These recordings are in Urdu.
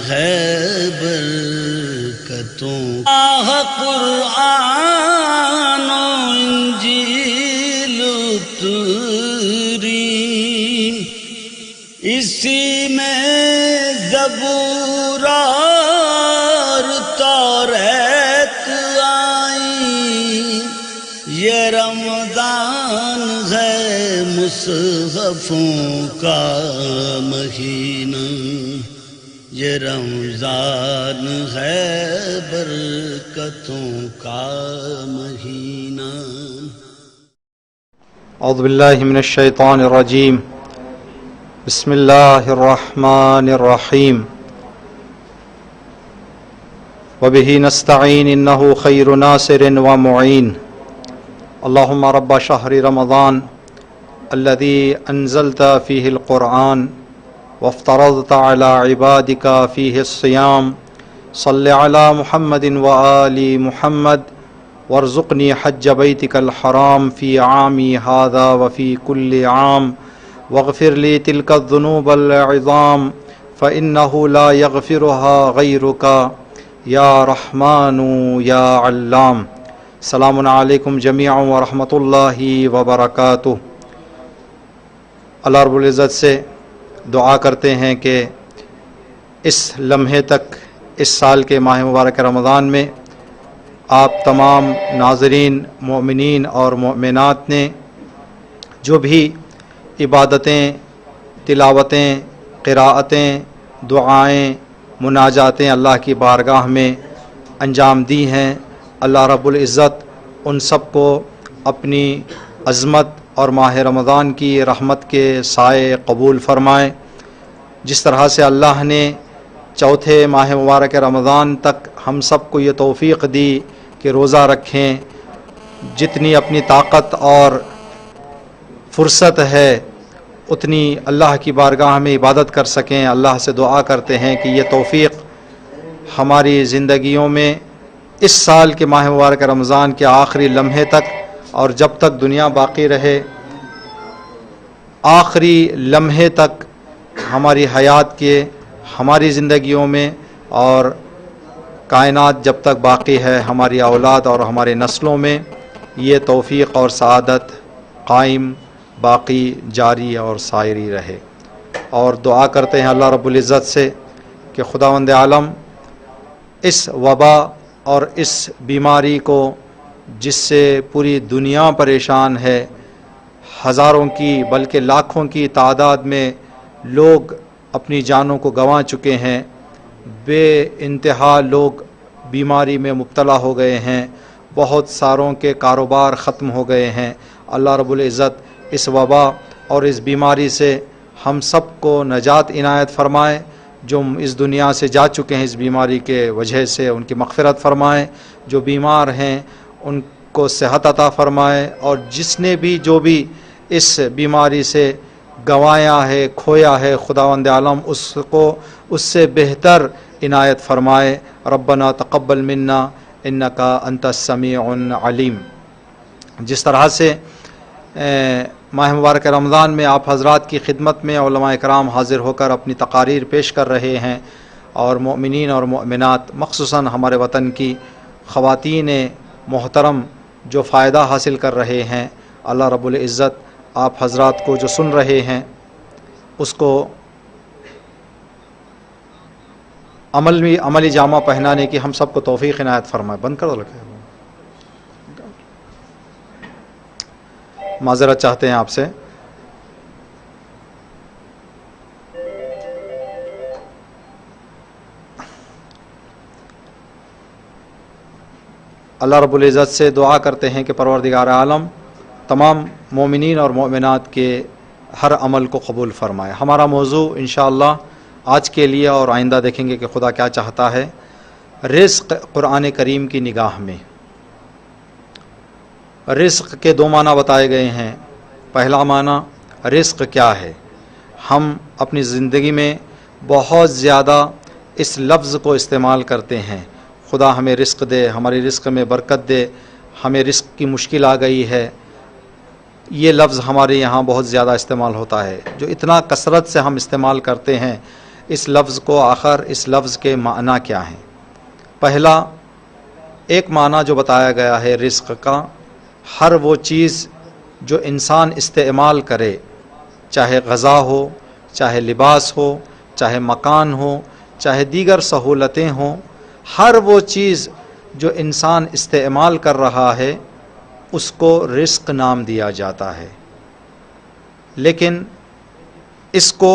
ہے برکتوں کا قرآن و انجیل اتری، اسی میں زبور اور توریت آئی، یہ رمضان ہے مصحفوں کا مہینہ، یہ رمضان ہے برکتوں کا مہینہ۔ اعوذ باللہ من الشیطان الرجیم، بسم اللہ الرحمن الرحیم، وبہ نستعین انہ خیر ناصر ومعین، اللہم رب شہر رمضان الذی انزلت فیہ القرآن وافترضت علی عبادک فیہ الصیام، صل علی محمد وآل محمد وارزقنی حج بیتک الحرام فی عامی ھذا وفی کل عام، واغفر لی تلک الذنوب العظام فإنہ لا یغفرها غیرک یا رحمن یا علام۔ السلام علیکم جمیعا ورحمۃ اللہ وبرکاتہ۔ اللہ رب العزت سے دعا کرتے ہیں کہ اس لمحے تک اس سال کے ماہ مبارک رمضان میں آپ تمام ناظرین مومنین اور مومنات نے جو بھی عبادتیں، تلاوتیں، قراءتیں، دعائیں، مناجاتیں اللہ کی بارگاہ میں انجام دی ہیں، اللہ رب العزت ان سب کو اپنی عظمت اور ماہ رمضان کی رحمت کے سائے قبول فرمائے۔ جس طرح سے اللہ نے چوتھے ماہ مبارک رمضان تک ہم سب کو یہ توفیق دی کہ روزہ رکھیں، جتنی اپنی طاقت اور فرصت ہے اتنی اللہ کی بارگاہ میں عبادت کر سکیں، اللہ سے دعا کرتے ہیں کہ یہ توفیق ہماری زندگیوں میں اس سال کے ماہ مبارک رمضان کے آخری لمحے تک اور جب تک دنیا باقی رہے آخری لمحے تک ہماری حیات کے، ہماری زندگیوں میں اور کائنات جب تک باقی ہے ہماری اولاد اور ہمارے نسلوں میں یہ توفیق اور سعادت قائم، باقی، جاری اور سائری رہے۔ اور دعا کرتے ہیں اللہ رب العزت سے کہ خداوند عالم اس وبا اور اس بیماری کو جس سے پوری دنیا پریشان ہے، ہزاروں کی بلکہ لاکھوں کی تعداد میں لوگ اپنی جانوں کو گنوا چکے ہیں، بے انتہا لوگ بیماری میں مبتلا ہو گئے ہیں، بہت ساروں کے کاروبار ختم ہو گئے ہیں۔ اللہ رب العزت اس وبا اور اس بیماری سے ہم سب کو نجات عنایت فرمائے، جو اس دنیا سے جا چکے ہیں اس بیماری کے وجہ سے ان کی مغفرت فرمائے، جو بیمار ہیں ان کو صحت عطا فرمائے، اور جس نے بھی جو بھی اس بیماری سے گنوایا ہے، کھویا ہے، خداوند عالم اس کو اس سے بہتر عنایت فرمائے۔ ربنا تقبل منا انک انت السمیع العلیم۔ جس طرح سے ماہ مبارک رمضان میں آپ حضرات کی خدمت میں علماء اکرام حاضر ہو کر اپنی تقاریر پیش کر رہے ہیں، اور مومنین اور مومنات خصوصاً ہمارے وطن کی خواتین محترم جو فائدہ حاصل کر رہے ہیں، اللہ رب العزت آپ حضرات کو جو سن رہے ہیں اس کو عملی جامہ پہنانے کی ہم سب کو توفیق عنایت فرمائے۔ بند کر دو، معذرت چاہتے ہیں آپ سے۔ اللہ رب العزت سے دعا کرتے ہیں کہ پروردگار عالم تمام مومنین اور مومنات کے ہر عمل کو قبول فرمائے۔ ہمارا موضوع انشاءاللہ آج کے لیے اور آئندہ دیکھیں گے کہ خدا کیا چاہتا ہے، رزق قرآن کریم کی نگاہ میں۔ رزق کے دو معنی بتائے گئے ہیں۔ پہلا معنی رزق کیا ہے؟ ہم اپنی زندگی میں بہت زیادہ اس لفظ کو استعمال کرتے ہیں، خدا ہمیں رزق دے، ہماری رزق میں برکت دے، ہمیں رزق کی مشکل آ گئی ہے، یہ لفظ ہمارے یہاں بہت زیادہ استعمال ہوتا ہے، جو اتنا کثرت سے ہم استعمال کرتے ہیں، اس لفظ کو آخر اس لفظ کے معنی کیا ہیں۔ پہلا ایک معنی جو بتایا گیا ہے رزق کا، ہر وہ چیز جو انسان استعمال کرے، چاہے غذا ہو، چاہے لباس ہو، چاہے مکان ہو، چاہے دیگر سہولتیں ہوں، ہر وہ چیز جو انسان استعمال کر رہا ہے اس کو رزق نام دیا جاتا ہے۔ لیکن اس کو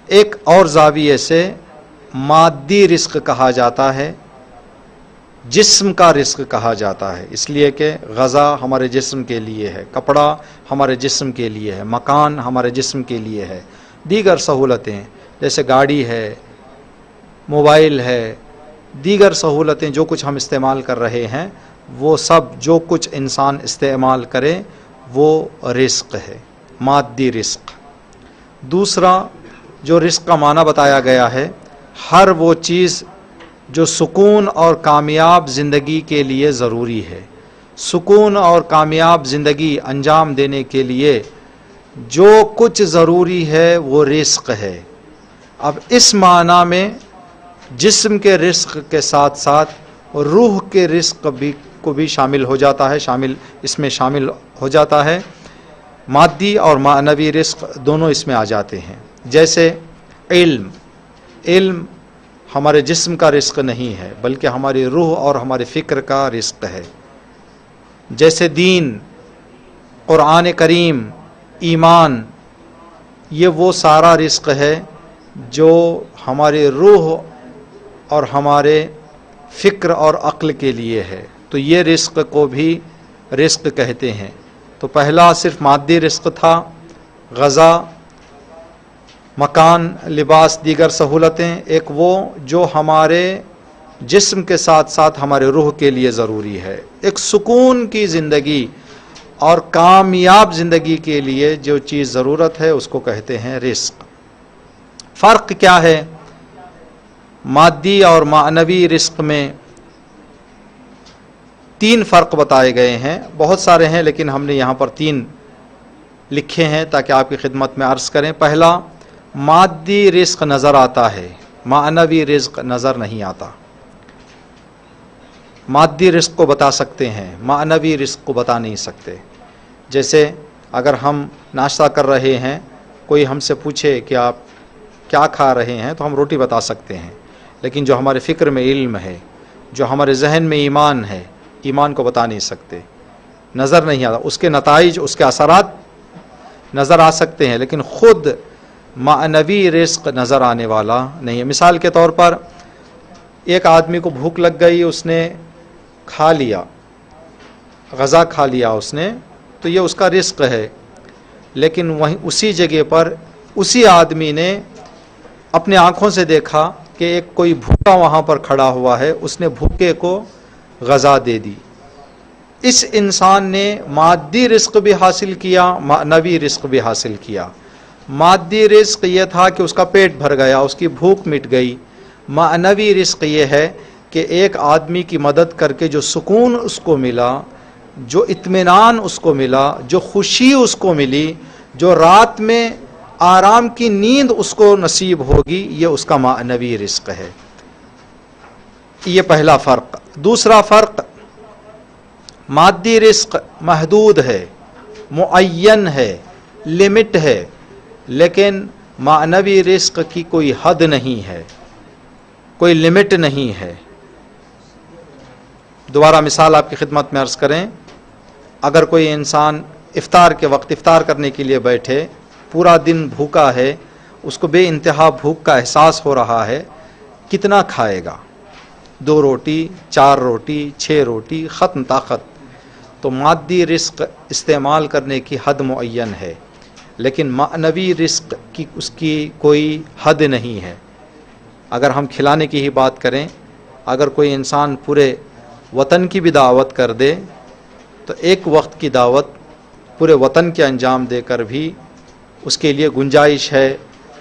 ایک اور زاویے سے مادی رزق کہا جاتا ہے، جسم کا رزق کہا جاتا ہے، اس لیے کہ غذا ہمارے جسم کے لیے ہے، کپڑا ہمارے جسم کے لیے ہے، مکان ہمارے جسم کے لیے ہے، دیگر سہولتیں جیسے گاڑی ہے، موبائل ہے، دیگر سہولتیں جو کچھ ہم استعمال کر رہے ہیں وہ سب جو کچھ انسان استعمال کرے وہ رزق ہے، مادی رزق۔ دوسرا جو رزق کا معنی بتایا گیا ہے، ہر وہ چیز جو سکون اور کامیاب زندگی کے لیے ضروری ہے، سکون اور کامیاب زندگی انجام دینے کے لیے جو کچھ ضروری ہے وہ رزق ہے۔ اب اس معنی میں جسم کے رزق کے ساتھ ساتھ روح کے رزق کو بھی شامل ہو جاتا ہے، اس میں شامل ہو جاتا ہے، مادی اور معنوی رزق دونوں اس میں آ جاتے ہیں۔ جیسے علم ہمارے جسم کا رزق نہیں ہے بلکہ ہماری روح اور ہمارے فکر کا رزق ہے۔ جیسے دین، قرآن کریم، ایمان، یہ وہ سارا رزق ہے جو ہمارے روح اور ہمارے فکر اور عقل کے لیے ہے، تو یہ رزق کو بھی رزق کہتے ہیں۔ تو پہلا صرف مادی رزق تھا، غذا، مکان، لباس، دیگر سہولتیں، ایک وہ جو ہمارے جسم کے ساتھ ساتھ ہمارے روح کے لیے ضروری ہے، ایک سکون کی زندگی اور کامیاب زندگی کے لیے جو چیز ضرورت ہے اس کو کہتے ہیں رزق۔ فرق کیا ہے مادی اور معنوی رزق میں؟ 3 فرق بتائے گئے ہیں، بہت سارے ہیں لیکن ہم نے یہاں پر 3 لکھے ہیں تاکہ آپ کی خدمت میں عرض کریں۔ پہلا، مادی رزق نظر آتا ہے، معنوی رزق نظر نہیں آتا۔ مادی رزق کو بتا سکتے ہیں، معنوی رزق کو بتا نہیں سکتے۔ جیسے اگر ہم ناشتہ کر رہے ہیں، کوئی ہم سے پوچھے کہ آپ کیا کھا رہے ہیں تو ہم روٹی بتا سکتے ہیں، لیکن جو ہمارے فکر میں علم ہے، جو ہمارے ذہن میں ایمان ہے، ایمان کو بتا نہیں سکتے، نظر نہیں آتا۔ اس کے نتائج، اس کے اثرات نظر آ سکتے ہیں لیکن خود معنوی رزق نظر آنے والا نہیں ہے۔ مثال کے طور پر ایک آدمی کو بھوک لگ گئی، اس نے کھا لیا، غذا کھا لیا اس نے، تو یہ اس کا رزق ہے، لیکن وہیں اسی جگہ پر اسی آدمی نے اپنے آنکھوں سے دیکھا کہ ایک کوئی بھوکا وہاں پر کھڑا ہوا ہے، اس نے بھوکے کو غذا دے دی۔ اس انسان نے مادی رزق بھی حاصل کیا، معنوی رزق بھی حاصل کیا۔ مادی رزق یہ تھا کہ اس کا پیٹ بھر گیا، اس کی بھوک مٹ گئی۔ معنوی رزق یہ ہے کہ ایک آدمی کی مدد کر کے جو سکون اس کو ملا، جو اطمینان اس کو ملا، جو خوشی اس کو ملی، جو رات میں آرام کی نیند اس کو نصیب ہوگی، یہ اس کا معنوی رزق ہے۔ یہ پہلا فرق۔ دوسرا فرق، مادی رزق محدود ہے، معین ہے، لمٹ ہے، لیکن معنوی رزق کی کوئی حد نہیں ہے، کوئی لمٹ نہیں ہے۔ دوبارہ مثال آپ کی خدمت میں عرض کریں، اگر کوئی انسان افطار کے وقت افطار کرنے کے لیے بیٹھے، پورا دن بھوکا ہے، اس کو بے انتہا بھوک کا احساس ہو رہا ہے، کتنا کھائے گا؟ 2 روٹی، 4 روٹی، 6 روٹی، ختم طاقت۔ تو مادی رزق استعمال کرنے کی حد معین ہے، لیکن معنوی رزق کی اس کی کوئی حد نہیں ہے۔ اگر ہم کھلانے کی ہی بات کریں، اگر کوئی انسان پورے وطن کی بھی دعوت کر دے تو ایک وقت کی دعوت پورے وطن کے انجام دے کر بھی اس کے لیے گنجائش ہے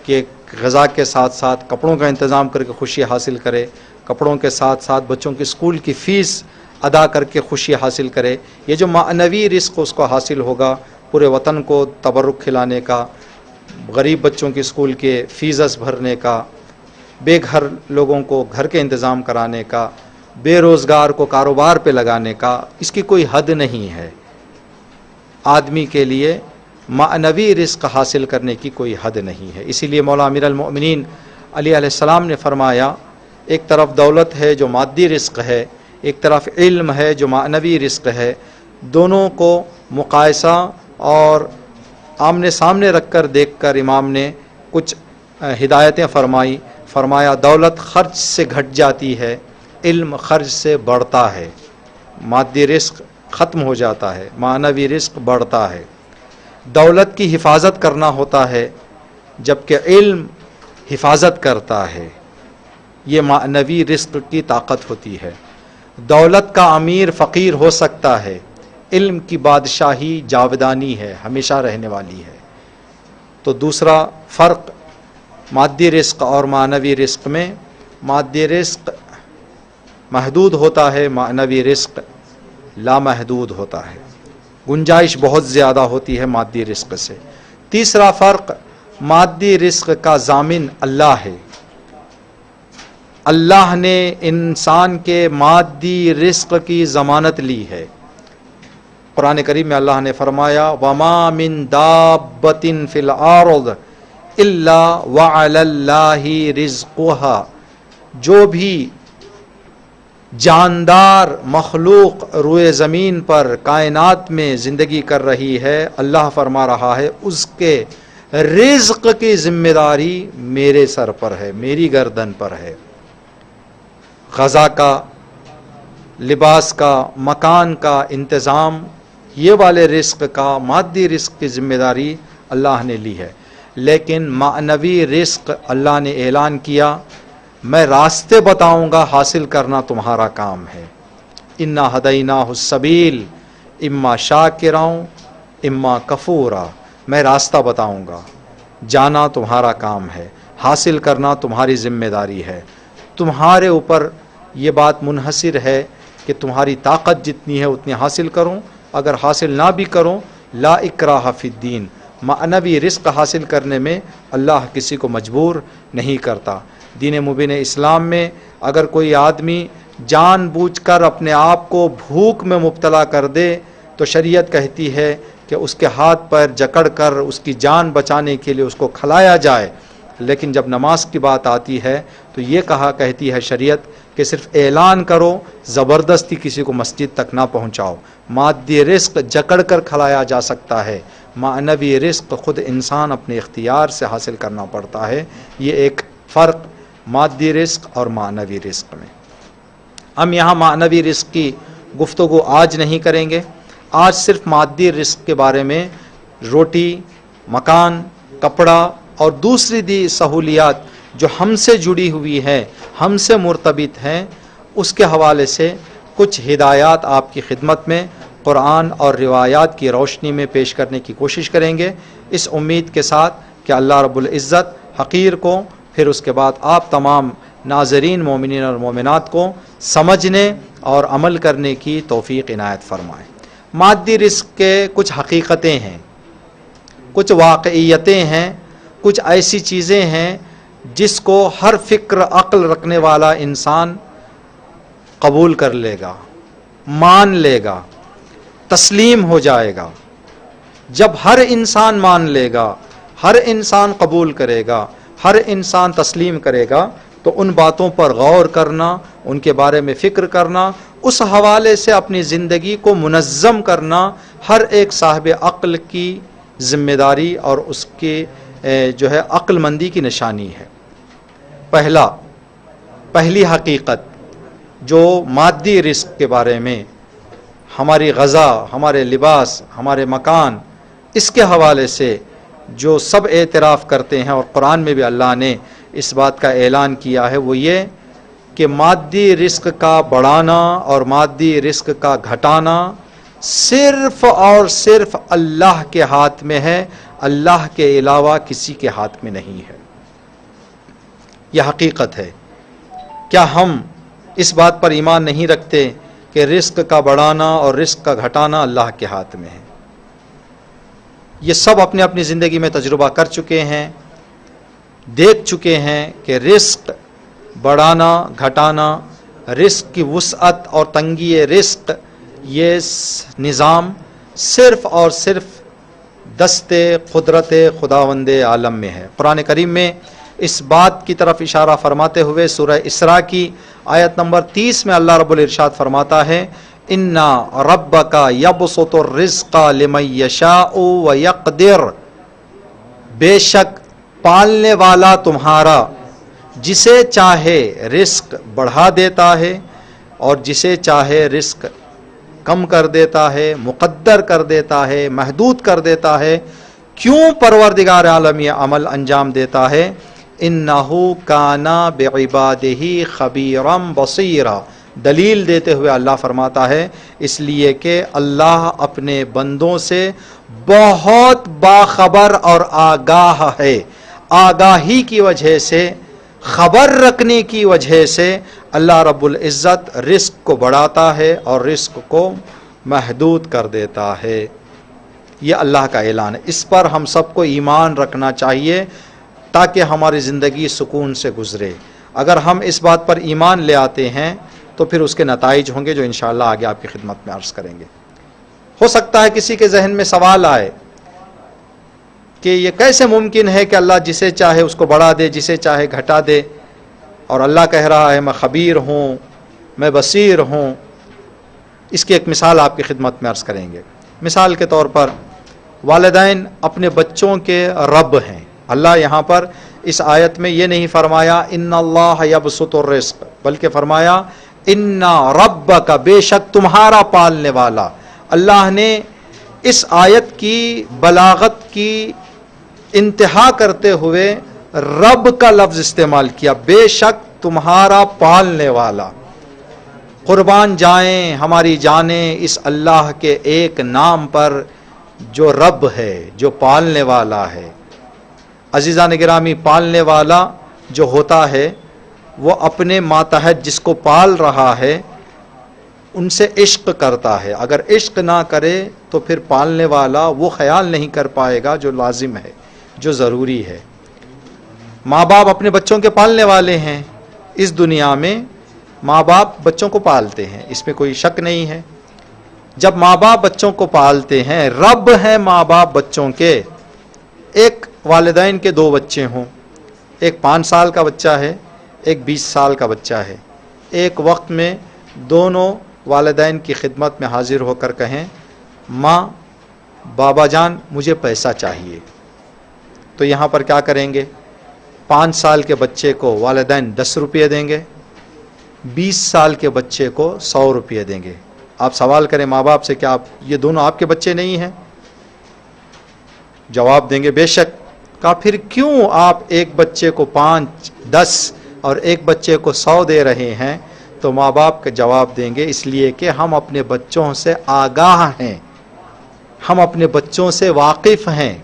کہ غذا کے ساتھ ساتھ کپڑوں کا انتظام کر کے خوشی حاصل کرے، کپڑوں کے ساتھ ساتھ بچوں کی اسکول کی فیس ادا کر کے خوشی حاصل کرے۔ یہ جو معنوی رزق اس کو حاصل ہوگا، پورے وطن کو تبرک کھلانے کا، غریب بچوں کے اسکول کے فیسز بھرنے کا، بے گھر لوگوں کو گھر کے انتظام کرانے کا، بے روزگار کو کاروبار پہ لگانے کا، اس کی کوئی حد نہیں ہے۔ آدمی کے لیے معنوی رزق حاصل کرنے کی کوئی حد نہیں ہے۔ اسی لیے مولا امیر المؤمنین علی علیہ السلام نے فرمایا، ایک طرف دولت ہے جو مادی رزق ہے، ایک طرف علم ہے جو معنوی رزق ہے، دونوں کو مقایسہ اور آمنے سامنے رکھ کر دیکھ کر امام نے کچھ ہدایتیں فرمایا دولت خرچ سے گھٹ جاتی ہے، علم خرچ سے بڑھتا ہے، مادی رزق ختم ہو جاتا ہے، معنوی رزق بڑھتا ہے۔ دولت کی حفاظت کرنا ہوتا ہے جبکہ علم حفاظت کرتا ہے، یہ معنوی رزق کی طاقت ہوتی ہے۔ دولت کا امیر فقیر ہو سکتا ہے، علم کی بادشاہی جاودانی ہے، ہمیشہ رہنے والی ہے۔ تو دوسرا فرق مادی رزق اور معنوی رزق میں، مادی رزق محدود ہوتا ہے، معنوی رزق لامحدود ہوتا ہے، گنجائش بہت زیادہ ہوتی ہے مادی رزق سے۔ تیسرا فرق، مادی رزق کا ضامن اللہ ہے، اللہ نے انسان کے مادی رزق کی ضمانت لی ہے۔ قرآن کریم میں اللہ نے فرمایا وَمَا مِن دَابَّةٍ فِي الْأَرْضِ إِلَّا وَعَلَى اللَّهِ رِزْقُهَا، جو بھی جاندار مخلوق روئے زمین پر کائنات میں زندگی کر رہی ہے، اللہ فرما رہا ہے اس کے رزق کی ذمہ داری میرے سر پر ہے، میری گردن پر ہے۔ غذا کا، لباس کا، مکان کا انتظام، یہ والے رزق کا، مادی رزق کی ذمہ داری اللہ نے لی ہے۔ لیکن معنوی رزق اللہ نے اعلان کیا میں راستے بتاؤں گا، حاصل کرنا تمہارا کام ہے۔ انا ہدیناہ السبیل اما شاکرا اما کفورا، میں راستہ بتاؤں گا، جانا تمہارا کام ہے، حاصل کرنا تمہاری ذمہ داری ہے۔ تمہارے اوپر یہ بات منحصر ہے کہ تمہاری طاقت جتنی ہے اتنی حاصل کرو، اگر حاصل نہ بھی کرو لا اکراہ فی الدین، معنوی رزق حاصل کرنے میں اللہ کسی کو مجبور نہیں کرتا۔ دین مبین اسلام میں اگر کوئی آدمی جان بوجھ کر اپنے آپ کو بھوک میں مبتلا کر دے تو شریعت کہتی ہے کہ اس کے ہاتھ پر جکڑ کر اس کی جان بچانے کے لیے اس کو کھلایا جائے۔ لیکن جب نماز کی بات آتی ہے تو یہ کہتی ہے شریعت کہ صرف اعلان کرو، زبردستی کسی کو مسجد تک نہ پہنچاؤ۔ مادی رزق جکڑ کر کھلایا جا سکتا ہے، معنوی رزق خود انسان اپنے اختیار سے حاصل کرنا پڑتا ہے۔ یہ ایک فرق مادی رزق اور معنوی رزق میں۔ ہم یہاں معنوی رزق کی گفتگو آج نہیں کریں گے، آج صرف مادی رزق کے بارے میں، روٹی، مکان، کپڑا اور دوسری دی سہولیات جو ہم سے جڑی ہوئی ہیں، ہم سے مرتبط ہیں، اس کے حوالے سے کچھ ہدایات آپ کی خدمت میں قرآن اور روایات کی روشنی میں پیش کرنے کی کوشش کریں گے، اس امید کے ساتھ کہ اللہ رب العزت حقیر کو، پھر اس کے بعد آپ تمام ناظرین مومنین اور مومنات کو سمجھنے اور عمل کرنے کی توفیق عنایت فرمائے۔ مادی رزق کے کچھ حقیقتیں ہیں، کچھ واقعیتیں ہیں، کچھ ایسی چیزیں ہیں جس کو ہر فکر عقل رکھنے والا انسان قبول کر لے گا، مان لے گا، تسلیم ہو جائے گا۔ جب ہر انسان مان لے گا، ہر انسان قبول کرے گا، ہر انسان تسلیم کرے گا تو ان باتوں پر غور کرنا، ان کے بارے میں فکر کرنا، اس حوالے سے اپنی زندگی کو منظم کرنا ہر ایک صاحب عقل کی ذمہ داری اور اس کی عقل مندی کی نشانی ہے۔ پہلی حقیقت جو مادی رزق کے بارے میں، ہماری غذا، ہمارے لباس، ہمارے مکان، اس کے حوالے سے جو سب اعتراف کرتے ہیں اور قرآن میں بھی اللہ نے اس بات کا اعلان کیا ہے، وہ یہ کہ مادی رزق کا بڑھانا اور مادی رزق کا گھٹانا صرف اور صرف اللہ کے ہاتھ میں ہے، اللہ کے علاوہ کسی کے ہاتھ میں نہیں ہے۔ یہ حقیقت ہے۔ کیا ہم اس بات پر ایمان نہیں رکھتے کہ رزق کا بڑھانا اور رزق کا گھٹانا اللہ کے ہاتھ میں ہے؟ یہ سب اپنے اپنی زندگی میں تجربہ کر چکے ہیں، دیکھ چکے ہیں کہ رزق بڑھانا گھٹانا، رزق کی وسعت اور تنگی رزق، یہ نظام صرف اور صرف دست قدرت خداوند عالم میں ہے۔ قرآن کریم میں اس بات کی طرف اشارہ فرماتے ہوئے سورہ اسراء کی آیت نمبر 30 میں اللہ رب الارشاد فرماتا ہے، اِنَّا رَبَّكَ يَبْسُطُ الرِّزْقَ لِمَن يَشَاءُ وَيَقْدِرُ، بے شک پالنے والا تمہارا جسے چاہے رزق بڑھا دیتا ہے اور جسے چاہے رزق کم کر دیتا ہے، مقدر کر دیتا ہے، محدود کر دیتا ہے۔ کیوں پروردگار عالم یہ عمل انجام دیتا ہے؟ اِنَّهُ كَانَ بِعِبَادِهِ خَبِيرًا بَصِيرًا، دلیل دیتے ہوئے اللہ فرماتا ہے اس لیے کہ اللہ اپنے بندوں سے بہت باخبر اور آگاہ ہے۔ آگاہی کی وجہ سے، خبر رکھنے کی وجہ سے اللہ رب العزت رزق کو بڑھاتا ہے اور رزق کو محدود کر دیتا ہے۔ یہ اللہ کا اعلان ہے، اس پر ہم سب کو ایمان رکھنا چاہیے تاکہ ہماری زندگی سکون سے گزرے۔ اگر ہم اس بات پر ایمان لے آتے ہیں تو پھر اس کے نتائج ہوں گے جو انشاءاللہ آگے آپ کی خدمت میں عرض کریں گے۔ ہو سکتا ہے کسی کے ذہن میں سوال آئے کہ یہ کیسے ممکن ہے کہ اللہ جسے چاہے اس کو بڑھا دے، جسے چاہے گھٹا دے، اور اللہ کہہ رہا ہے میں خبیر ہوں، میں بصیر ہوں۔ اس کی ایک مثال آپ کی خدمت میں عرض کریں گے۔ مثال کے طور پر والدین اپنے بچوں کے رب ہیں۔ اللہ یہاں پر اس آیت میں یہ نہیں فرمایا ان اللہ یبسط الرزق، بلکہ فرمایا ان ربک، بے شک تمہارا پالنے والا۔ اللہ نے اس آیت کی بلاغت کی انتہا کرتے ہوئے رب کا لفظ استعمال کیا، بے شک تمہارا پالنے والا۔ قربان جائیں ہماری جانیں اس اللہ کے ایک نام پر جو رب ہے، جو پالنے والا ہے۔ عزیزان گرامی، پالنے والا جو ہوتا ہے وہ اپنے ماتحت جس کو پال رہا ہے ان سے عشق کرتا ہے۔ اگر عشق نہ کرے تو پھر پالنے والا وہ خیال نہیں کر پائے گا جو لازم ہے، جو ضروری ہے۔ ماں باپ اپنے بچوں کے پالنے والے ہیں۔ اس دنیا میں ماں باپ بچوں کو پالتے ہیں، اس میں کوئی شک نہیں ہے۔ جب ماں باپ بچوں کو پالتے ہیں، رب ہیں ماں باپ بچوں کے۔ ایک والدین کے دو بچے ہوں، ایک 5 سال کا بچہ ہے، ایک 20 سال کا بچہ ہے۔ ایک وقت میں دونوں والدین کی خدمت میں حاضر ہو کر کہیں ماں بابا جان مجھے پیسہ چاہیے، تو یہاں پر کیا کریں گے؟ 5 سال کے بچے کو والدین 10 روپے دیں گے، 20 سال کے بچے کو 100 روپے دیں گے۔ آپ سوال کریں ماں باپ سے کہ آپ یہ دونوں آپ کے بچے نہیں ہیں؟ جواب دیں گے بے شک۔ کہا پھر کیوں آپ ایک بچے کو 5، 10 اور ایک بچے کو 100 دے رہے ہیں؟ تو ماں باپ کا جواب دیں گے اس لیے کہ ہم اپنے بچوں سے آگاہ ہیں، ہم اپنے بچوں سے واقف ہیں۔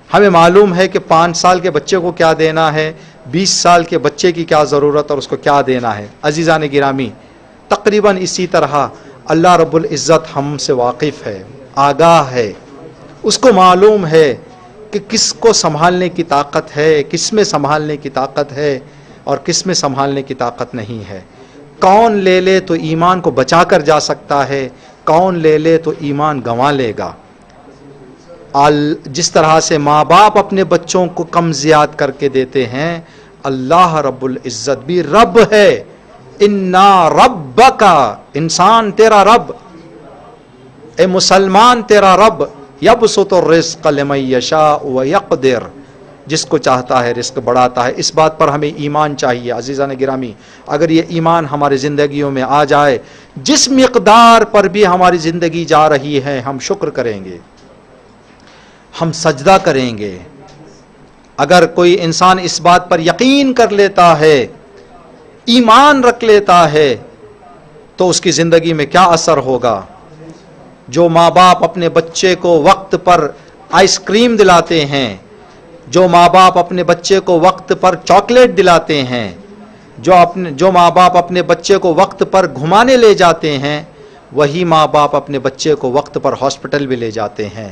ہمیں معلوم ہے کہ 5 سال کے بچے کو کیا دینا ہے، 20 سال کے بچے کی کیا ضرورت اور اس کو کیا دینا ہے۔ عزیزان گرامی، تقریباً اسی طرح اللہ رب العزت ہم سے واقف ہے، آگاہ ہے۔ اس کو معلوم ہے کہ کس کو سنبھالنے کی طاقت ہے، کس میں سنبھالنے کی طاقت ہے اور کس میں سنبھالنے کی طاقت نہیں ہے۔ کون لے لے تو ایمان کو بچا کر جا سکتا ہے، کون لے لے تو ایمان گنوا لے گا۔ جس طرح سے ماں باپ اپنے بچوں کو کم زیاد کر کے دیتے ہیں، اللہ رب العزت بھی رب ہے۔ اِنَّا رَبَّكَ، انسان تیرا رب، اے مسلمان تیرا رب، یبسط الرزق لمن یشاء ویقدر، جس کو چاہتا ہے رزق بڑھاتا ہے۔ اس بات پر ہمیں ایمان چاہیے۔ عزیزان گرامی، اگر یہ ایمان ہماری زندگیوں میں آ جائے، جس مقدار پر بھی ہماری زندگی جا رہی ہے ہم شکر کریں گے، ہم سجدہ کریں گے۔ اگر کوئی انسان اس بات پر یقین کر لیتا ہے، ایمان رکھ لیتا ہے، تو اس کی زندگی میں کیا اثر ہوگا۔ جو ماں باپ اپنے بچے کو وقت پر آئس کریم دلاتے ہیں، جو ماں باپ اپنے بچے کو وقت پر چاکلیٹ دلاتے ہیں، جو ماں باپ اپنے بچے کو وقت پر گھمانے لے جاتے ہیں، وہی ماں باپ اپنے بچے کو وقت پر ہاسپٹل بھی لے جاتے ہیں۔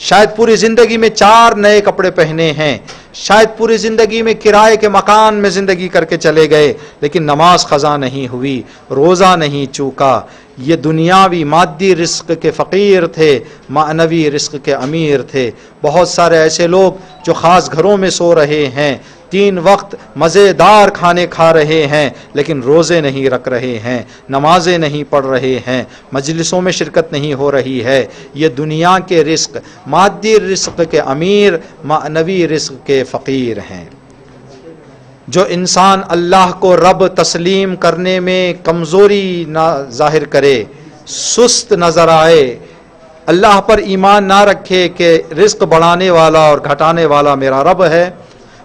شاید پوری زندگی میں 4 نئے کپڑے پہنے ہیں، شاید پوری زندگی میں کرائے کے مکان میں زندگی کر کے چلے گئے، لیکن نماز قضا نہیں ہوئی، روزہ نہیں چوکا۔ یہ دنیاوی مادی رزق کے فقیر تھے، معنوی رزق کے امیر تھے۔ بہت سارے ایسے لوگ جو خاص گھروں میں سو رہے ہیں، 3 وقت مزیدار کھانے کھا رہے ہیں، لیکن روزے نہیں رکھ رہے ہیں، نمازیں نہیں پڑھ رہے ہیں، مجلسوں میں شرکت نہیں ہو رہی ہے۔ یہ دنیا کے رزق، مادی رزق کے امیر، معنوی رزق کے فقیر ہیں۔ جو انسان اللہ کو رب تسلیم کرنے میں کمزوری نہ ظاہر کرے، سست نظر آئے، اللہ پر ایمان نہ رکھے کہ رزق بڑھانے والا اور گھٹانے والا میرا رب ہے،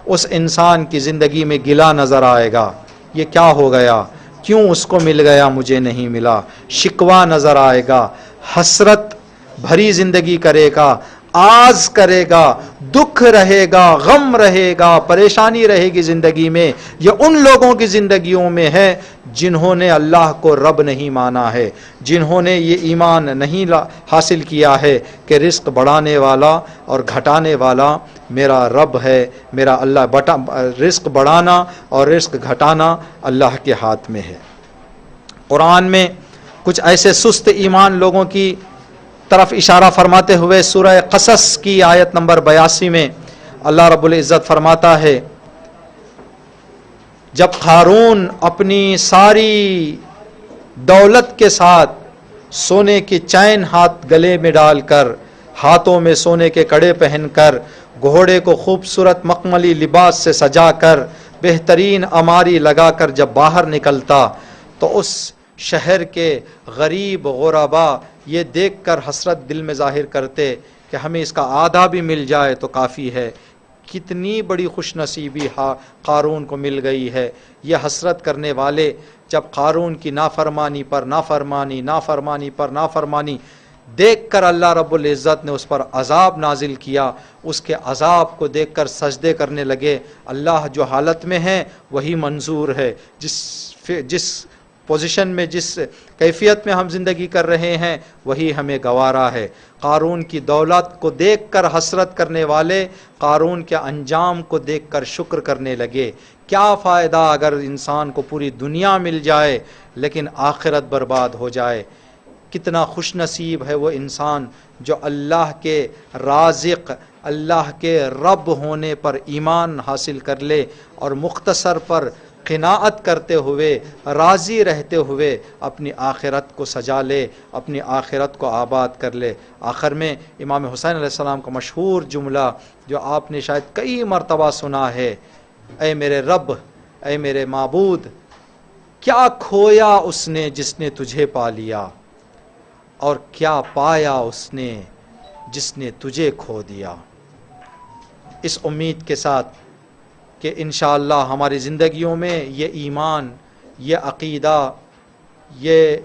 اس انسان کی زندگی میں گلا نظر آئے گا، یہ کیا ہو گیا، کیوں اس کو مل گیا مجھے نہیں ملا، شکوہ نظر آئے گا، حسرت بھری زندگی کرے گا، آز کرے گا، دکھ رہے گا، غم رہے گا، پریشانی رہے گی زندگی میں۔ یہ ان لوگوں کی زندگیوں میں ہے جنہوں نے اللہ کو رب نہیں مانا ہے، جنہوں نے یہ ایمان نہیں حاصل کیا ہے کہ رزق بڑھانے والا اور گھٹانے والا میرا رب ہے، میرا اللہ۔ رزق بڑھانا اور رزق گھٹانا اللہ کے ہاتھ میں ہے۔ قرآن میں کچھ ایسے سست ایمان لوگوں کی طرف اشارہ فرماتے ہوئے سورہ قصص کی آیت نمبر 82 میں اللہ رب العزت فرماتا ہے، جب قارون اپنی ساری دولت کے ساتھ سونے کی چین ہاتھ گلے میں ڈال کر، ہاتھوں میں سونے کے کڑے پہن کر، گھوڑے کو خوبصورت مخملی لباس سے سجا کر، بہترین اماری لگا کر جب باہر نکلتا تو اس شہر کے غریب غربا یہ دیکھ کر حسرت دل میں ظاہر کرتے کہ ہمیں اس کا آدھا بھی مل جائے تو کافی ہے، کتنی بڑی خوش نصیبی قارون کو مل گئی ہے۔ یہ حسرت کرنے والے جب قارون کی نافرمانی پر نافرمانی، نافرمانی پر نافرمانی دیکھ کر اللہ رب العزت نے اس پر عذاب نازل کیا، اس کے عذاب کو دیکھ کر سجدے کرنے لگے۔ اللہ جو حالت میں ہے وہی منظور ہے، جس پوزیشن میں، جس کیفیت میں ہم زندگی کر رہے ہیں وہی ہمیں گوارا ہے۔ قارون کی دولت کو دیکھ کر حسرت کرنے والے قارون کے انجام کو دیکھ کر شکر کرنے لگے۔ کیا فائدہ اگر انسان کو پوری دنیا مل جائے لیکن آخرت برباد ہو جائے۔ کتنا خوش نصیب ہے وہ انسان جو اللہ کے رازق، اللہ کے رب ہونے پر ایمان حاصل کر لے اور مختصر پر قناعت کرتے ہوئے، راضی رہتے ہوئے اپنی آخرت کو سجا لے، اپنی آخرت کو آباد کر لے۔ آخر میں امام حسین علیہ السلام کا مشہور جملہ جو آپ نے شاید کئی مرتبہ سنا ہے، اے میرے رب، اے میرے معبود، کیا کھویا اس نے جس نے تجھے پا لیا، اور کیا پایا اس نے جس نے تجھے کھو دیا۔ اس امید کے ساتھ کہ انشاءاللہ ہماری زندگیوں میں یہ ایمان، یہ عقیدہ، یہ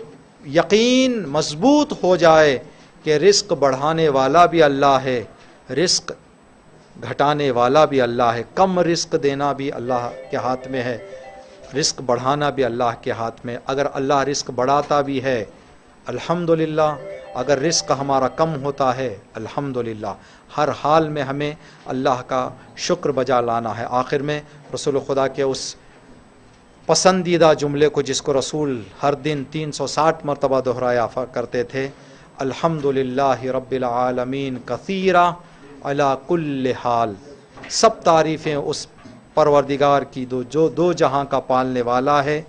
یقین مضبوط ہو جائے کہ رزق بڑھانے والا بھی اللہ ہے، رزق گھٹانے والا بھی اللہ ہے، کم رزق دینا بھی اللہ کے ہاتھ میں ہے، رزق بڑھانا بھی اللہ کے ہاتھ میں۔ اگر اللہ رزق بڑھاتا بھی ہے الحمدللہ، اگر رزق ہمارا کم ہوتا ہے الحمدللہ، ہر حال میں ہمیں اللہ کا شکر بجا لانا ہے۔ آخر میں رسول خدا کے اس پسندیدہ جملے کو جس کو رسول ہر دن 360 مرتبہ دہرایا کرتے تھے، الحمدللہ رب العالمین کثیرا علی کل حال، سب تعریفیں اس پروردگار کی جو دو جہاں کا پالنے والا ہے،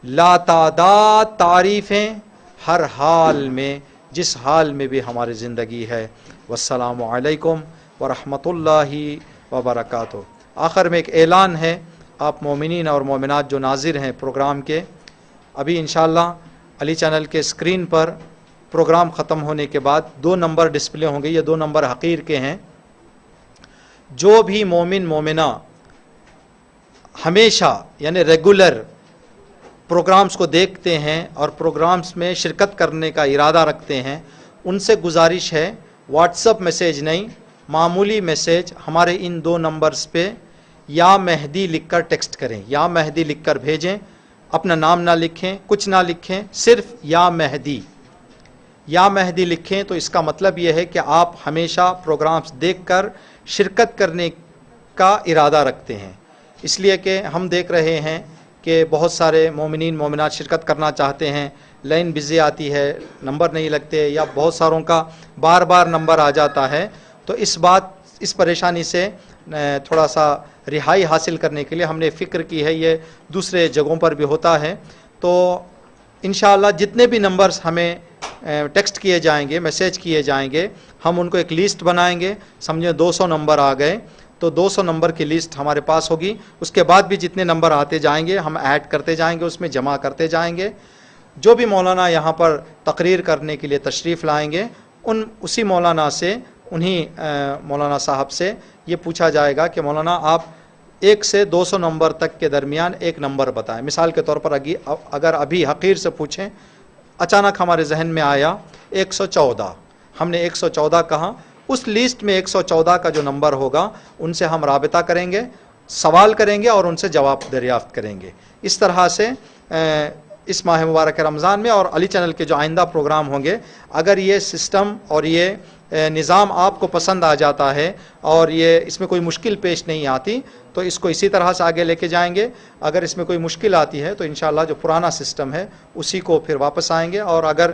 لا تعداد تعریفیں ہر حال میں، جس حال میں بھی ہماری زندگی ہے۔ والسلام علیکم ورحمۃ اللہ وبرکاتہ۔ آخر میں ایک اعلان ہے، آپ مومنین اور مومنات جو ناظر ہیں پروگرام کے، ابھی انشاءاللہ علی چینل کے اسکرین پر پروگرام ختم ہونے کے بعد 2 نمبر ڈسپلے ہوں گے، یہ 2 نمبر حقیر کے ہیں۔ جو بھی مومن مومنہ ہمیشہ یعنی ریگولر پروگرامز کو دیکھتے ہیں اور پروگرامز میں شرکت کرنے کا ارادہ رکھتے ہیں، ان سے گزارش ہے واٹس اپ میسیج نہیں، معمولی میسیج ہمارے ان 2 نمبرز پہ یا مہدی لکھ کر ٹیکسٹ کریں، یا مہدی لکھ کر بھیجیں، اپنا نام نہ لکھیں، کچھ نہ لکھیں، صرف یا مہدی یا مہدی لکھیں تو اس کا مطلب یہ ہے کہ آپ ہمیشہ پروگرامز دیکھ کر شرکت کرنے کا ارادہ رکھتے ہیں، اس لیے کہ ہم دیکھ رہے ہیں کہ بہت سارے مومنین مومنات شرکت کرنا چاہتے ہیں، لائن بزی آتی ہے، نمبر نہیں لگتے، یا بہت ساروں کا بار بار نمبر آ جاتا ہے. تو اس پریشانی سے تھوڑا سا رہائی حاصل کرنے کے لیے ہم نے فکر کی ہے، یہ دوسرے جگہوں پر بھی ہوتا ہے. تو انشاءاللہ جتنے بھی نمبرز ہمیں ٹیکسٹ کیے جائیں گے، میسیج کیے جائیں گے، ہم ان کو ایک لیسٹ بنائیں گے. سمجھیں 200 نمبر آ گئے تو 200 نمبر کی لیسٹ ہمارے پاس ہوگی. اس کے بعد بھی جتنے نمبر آتے جائیں گے ہم ایڈ کرتے جائیں گے، اس میں جمع کرتے جائیں گے. جو بھی مولانا یہاں پر تقریر کرنے کے لیے تشریف لائیں گے، اسی مولانا سے، انہی مولانا صاحب سے یہ پوچھا جائے گا کہ مولانا آپ 1 سے 200 نمبر تک کے درمیان ایک نمبر بتائیں. مثال کے طور پر اگر ابھی حقیر سے پوچھیں، اچانک ہمارے ذہن میں آیا 114، ہم نے 114 کہا، اس لیسٹ میں 114 کا جو نمبر ہوگا ان سے ہم رابطہ کریں گے، سوال کریں گے اور ان سے جواب دریافت کریں گے. اس طرح سے اس ماہ مبارک رمضان میں اور علی چینل کے جو آئندہ پروگرام ہوں گے، اگر یہ سسٹم اور یہ نظام آپ کو پسند آ جاتا ہے اور اس میں کوئی مشکل پیش نہیں آتی تو اس کو اسی طرح سے آگے لے کے جائیں گے. اگر اس میں کوئی مشکل آتی ہے تو انشاءاللہ جو پرانا سسٹم ہے اسی کو پھر واپس آئیں گے. اور اگر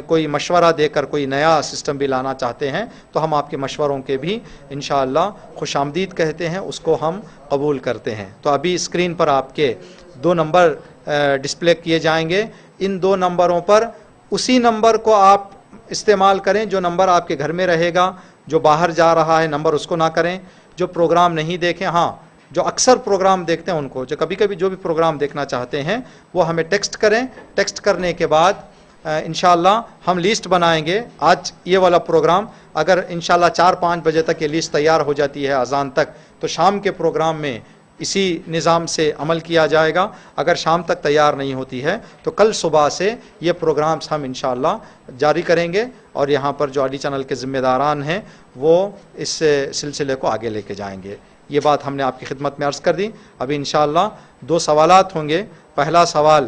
کوئی مشورہ دے کر کوئی نیا سسٹم بھی لانا چاہتے ہیں تو ہم آپ کے مشوروں کے بھی انشاءاللہ خوش آمدید کہتے ہیں، اس کو ہم قبول کرتے ہیں. تو ابھی اسکرین پر آپ کے 2 نمبر ڈسپلے کیے جائیں گے. ان 2 نمبروں پر اسی نمبر کو آپ استعمال کریں جو نمبر آپ کے گھر میں رہے گا. جو باہر جا رہا ہے نمبر اس کو نہ کریں. جو پروگرام نہیں دیکھیں، ہاں جو اکثر پروگرام دیکھتے ہیں ان کو، جو کبھی کبھی جو بھی پروگرام دیکھنا چاہتے ہیں وہ ہمیں ٹیکسٹ کریں. ٹیکسٹ کرنے کے بعد انشاءاللہ ہم لیسٹ بنائیں گے. آج یہ والا پروگرام اگر انشاءاللہ 4-5 بجے تک یہ لیسٹ تیار ہو جاتی ہے اذان تک، تو شام کے پروگرام میں اسی نظام سے عمل کیا جائے گا. اگر شام تک تیار نہیں ہوتی ہے تو کل صبح سے یہ پروگرامز ہم انشاءاللہ جاری کریں گے، اور یہاں پر جو علی چینل کے ذمہ داران ہیں وہ اس سلسلے کو آگے لے کے جائیں گے. یہ بات ہم نے آپ کی خدمت میں عرض کر دی. ابھی انشاءاللہ 2 سوالات ہوں گے. پہلا سوال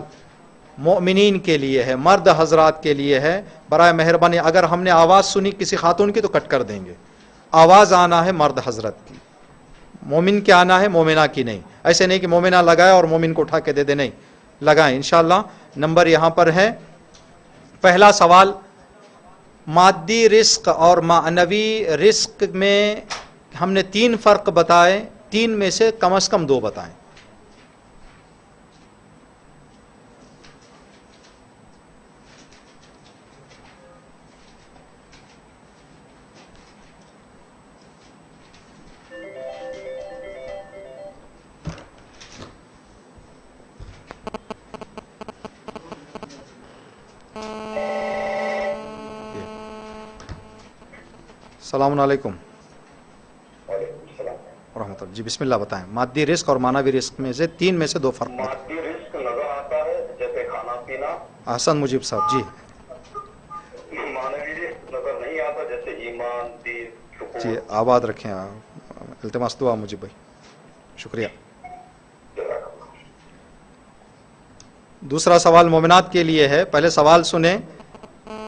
مومنین کے لیے ہے، مرد حضرات کے لیے ہے. برائے مہربانی اگر ہم نے آواز سنی کسی خاتون کی تو کٹ کر دیں گے. آواز آنا ہے مرد حضرت کی، مومن کے آنا ہے، مومنہ کی نہیں. ایسے نہیں کہ مومنہ لگائے اور مومن کو اٹھا کے دے دے، نہیں، لگائیں انشاءاللہ. نمبر یہاں پر ہے. پہلا سوال، مادی رزق اور معنوی رزق میں ہم نے 3 فرق بتائے، 3 میں سے کم از کم 2 بتائیں. السلام علیکم ورحمۃ اللہ. جی بسم اللہ بتائیں. مادی رزق اور معنوی رزق میں سے 3 میں سے 2 فرق بتائیں. مادی رزق نظر آتا ہے جیسے کھانا پینا. احسن مجیب صاحب. جی معنوی رزق نظر نہیں آتا جیسے ایمان، دین، سکون. جی آباد رکھیں. التماس دعا مجیب بھائی، شکریہ. دوسرا سوال مومنات کے لیے ہے. پہلے سوال سنیں،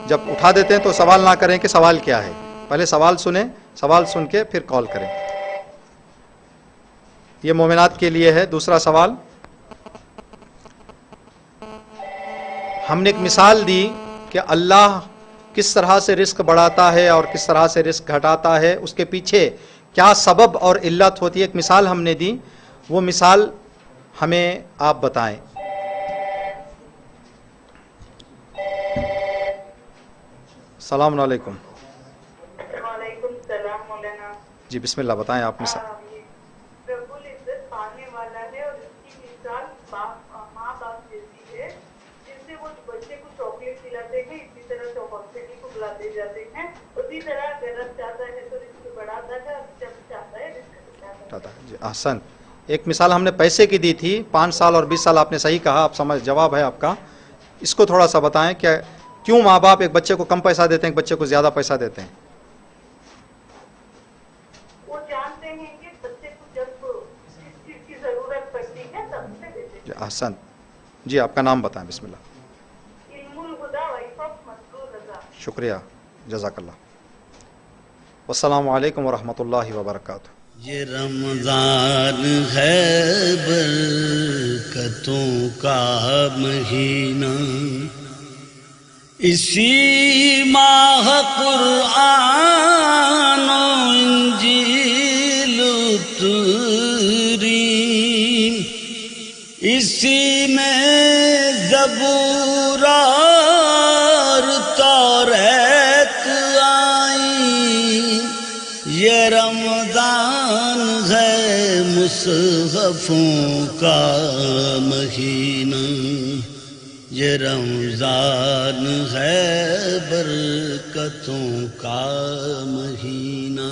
جب اٹھا دیتے ہیں تو سوال نہ کریں کہ سوال کیا ہے. پہلے سوال سنیں، سوال سن کے پھر کال کریں. یہ مومنات کے لیے ہے. دوسرا سوال، ہم نے ایک مثال دی کہ اللہ کس طرح سے رزق بڑھاتا ہے اور کس طرح سے رزق گھٹاتا ہے، اس کے پیچھے کیا سبب اور علت ہوتی ہے. ایک مثال ہم نے دی، وہ مثال ہمیں آپ بتائیں. السلام علیکم. وعلیکم السلام مولانا. جی بسم اللہ بتائیں آپ مثال. رب العزت پانے والا ہے اور اس کی مثال ماں باپ جیسی ہے، جس سے وہ بچے کو چاکلیٹ کھلاتے ہیں اسی طرح سے ہاسپٹل کو بلاتے جاتے ہیں. اسی طرح اگر رب چاہتا ہے تو رزق بڑھاتا ہے اور جب چاہتا ہے رزق گھٹاتا ہے. جی احسن. ایک مثال ہم نے پیسے کی دی تھی، 5 سال اور 20 سال آپ نے صحیح کہا. آپ سمجھ، جواب ہے آپ کا. اس کو تھوڑا سا بتائیں کہ کیوں ماں باپ ایک بچے کو کم پیسہ دیتے ہیں، ایک بچے کو زیادہ پیسہ دیتے ہیں. وہ جانتے ہیں کہ بچے کو جب جس چیز کی ضرورت پڑتی ہے تب سے دیتے ہیں. جی احسن. جی آپ کا نام بتائیں. بسم اللہ. علم الہدا وائف آف مسرور رضا. شکریہ، جزاک اللہ۔ والسلام علیکم ورحمۃ اللہ وبرکاتہ۔ یہ رمضان ہے برکتوں کا مہینہ، اسی ماہ قرآن و انجیل اتری، اسی میں زبور اور توریت آئی، یہ رمضان ہے مصحفوں کا مہینہ، یہ رمضان ہے برکتوں کا مہینہ۔